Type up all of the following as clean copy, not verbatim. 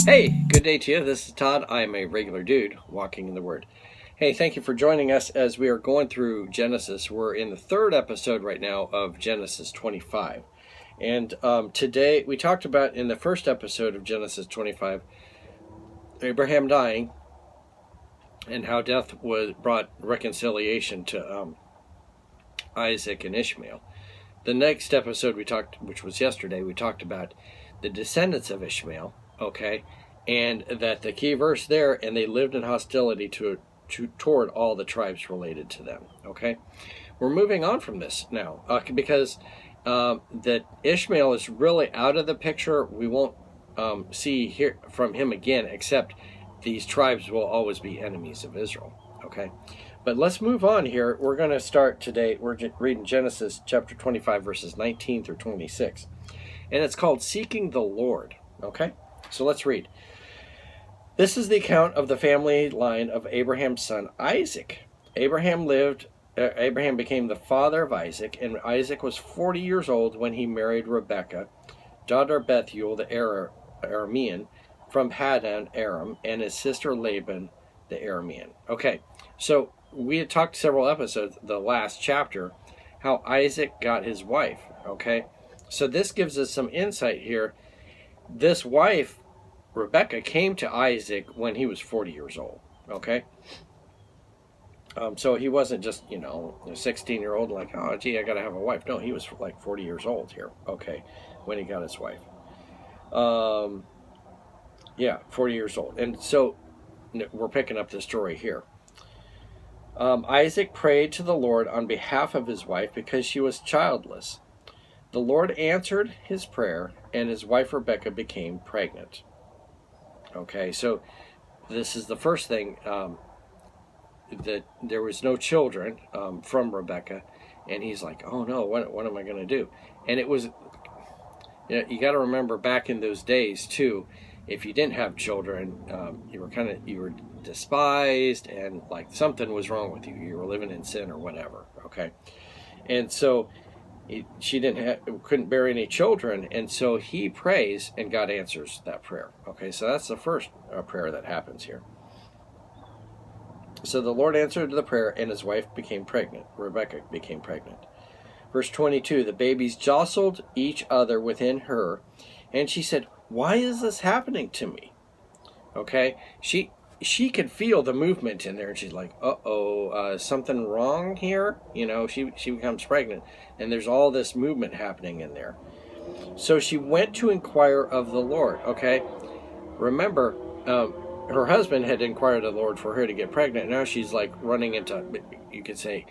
Hey, good day to you. This is Todd. I am a regular dude walking in the Word. Hey, thank you for joining us as we are going through Genesis. We're in the third episode right now of Genesis 25. And today we talked about in the first episode of Genesis 25, Abraham dying and how death brought reconciliation to Isaac and Ishmael. The next episode we talked, which was yesterday, we talked about the descendants of Ishmael, okay, and that the key verse there, and they lived in hostility toward all the tribes related to them, okay. We're moving on from this now because that Ishmael is really out of the picture. We won't hear from him again, except these tribes will always be enemies of Israel, okay. But let's move on here. We're going to start today. We're reading Genesis chapter 25, verses 19 through 26. And it's called Seeking the Lord. Okay? So let's read. This is the account of the family line of Abraham's son Isaac. Abraham became the father of Isaac, and Isaac was 40 years old when he married Rebekah, daughter of Bethuel the Aramean, from Paddan Aram, and his sister Laban the Aramean. Okay, so we had talked several episodes, the last chapter, how Isaac got his wife, okay? So this gives us some insight here. This wife, Rebekah, came to Isaac when he was 40 years old, okay? So he wasn't just, a 16-year-old like, oh, gee, I got to have a wife. No, he was like 40 years old here, okay, when he got his wife. 40 years old. And so we're picking up the story here. Isaac prayed to the Lord on behalf of his wife because she was childless. The Lord answered his prayer, and his wife Rebekah became pregnant. Okay, so this is the first thing, that there was no children from Rebekah, and he's like, oh no, what am I going to do? And it was, you got to remember back in those days too, if you didn't have children, you were despised, and like something was wrong with you. You were living in sin or whatever. Okay, and so she couldn't bear any children, and so he prays, and God answers that prayer. Okay, so that's the first prayer that happens here. So the Lord answered the prayer, and his wife became pregnant. Rebekah became pregnant. Verse 22: the babies jostled each other within her, and she said, why is this happening to me? Okay, she could feel the movement in there, and she's like, something wrong here? She becomes pregnant, and there's all this movement happening in there. So she went to inquire of the Lord, okay? Remember, her husband had inquired of the Lord for her to get pregnant. Now she's like running into, you could say,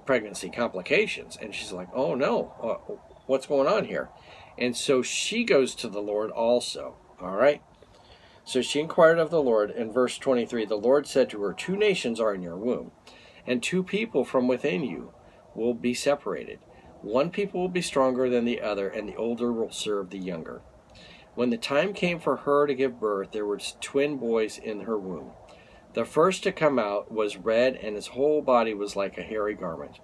pregnancy complications, and she's like, oh no, what's going on here? And so she goes to the Lord also, all right? So she inquired of the Lord. In verse 23, the Lord said to her, 2 nations are in your womb, and 2 people from within you will be separated. One people will be stronger than the other, and the older will serve the younger. When the time came for her to give birth, there were twin boys in her womb. The first to come out was red, and his whole body was like a hairy garment.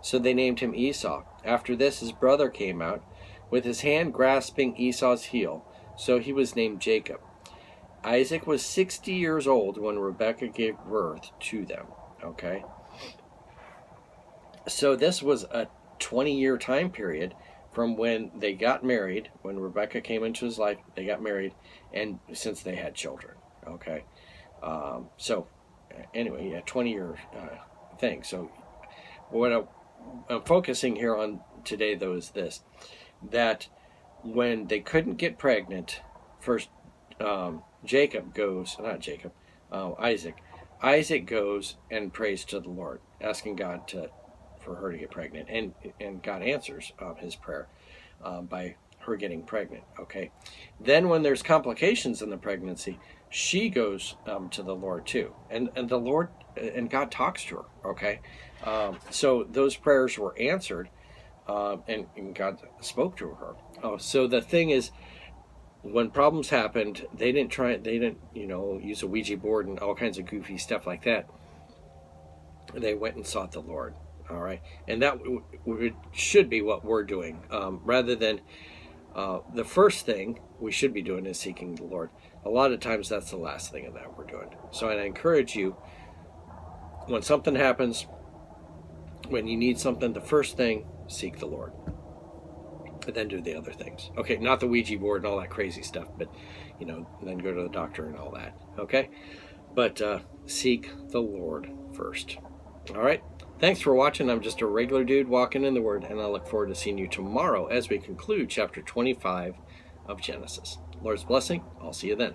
So they named him Esau. After this, his brother came out, with his hand grasping Esau's heel, so he was named Jacob. Isaac was 60 years old when Rebekah gave birth to them. Okay? So this was a 20-year time period from when they got married, when Rebekah came into his life, they got married, and since they had children. Okay? So, anyway, 20-year thing. So, what I'm focusing here on today, though, is this. That when they couldn't get pregnant, first Isaac goes and prays to the Lord, asking God for her to get pregnant, and God answers his prayer by her getting pregnant. Okay, then when there's complications in the pregnancy, she goes to the Lord too, and the Lord and God talks to her. Okay, so those prayers were answered. And God spoke to her. So the thing is, when problems happened, they didn't use a Ouija board and all kinds of goofy stuff like that. They went and sought the Lord. All right, and that should be what we're doing, rather than The first thing we should be doing is seeking the Lord. A lot of times that's the last thing that we're doing. So I encourage you, when something happens, when you need something, the first thing, seek the Lord. And then do the other things. Okay, not the Ouija board and all that crazy stuff, but, then go to the doctor and all that. Okay? But seek the Lord first. All right? Thanks for watching. I'm just a regular dude walking in the Word, and I look forward to seeing you tomorrow as we conclude chapter 25 of Genesis. Lord's blessing. I'll see you then.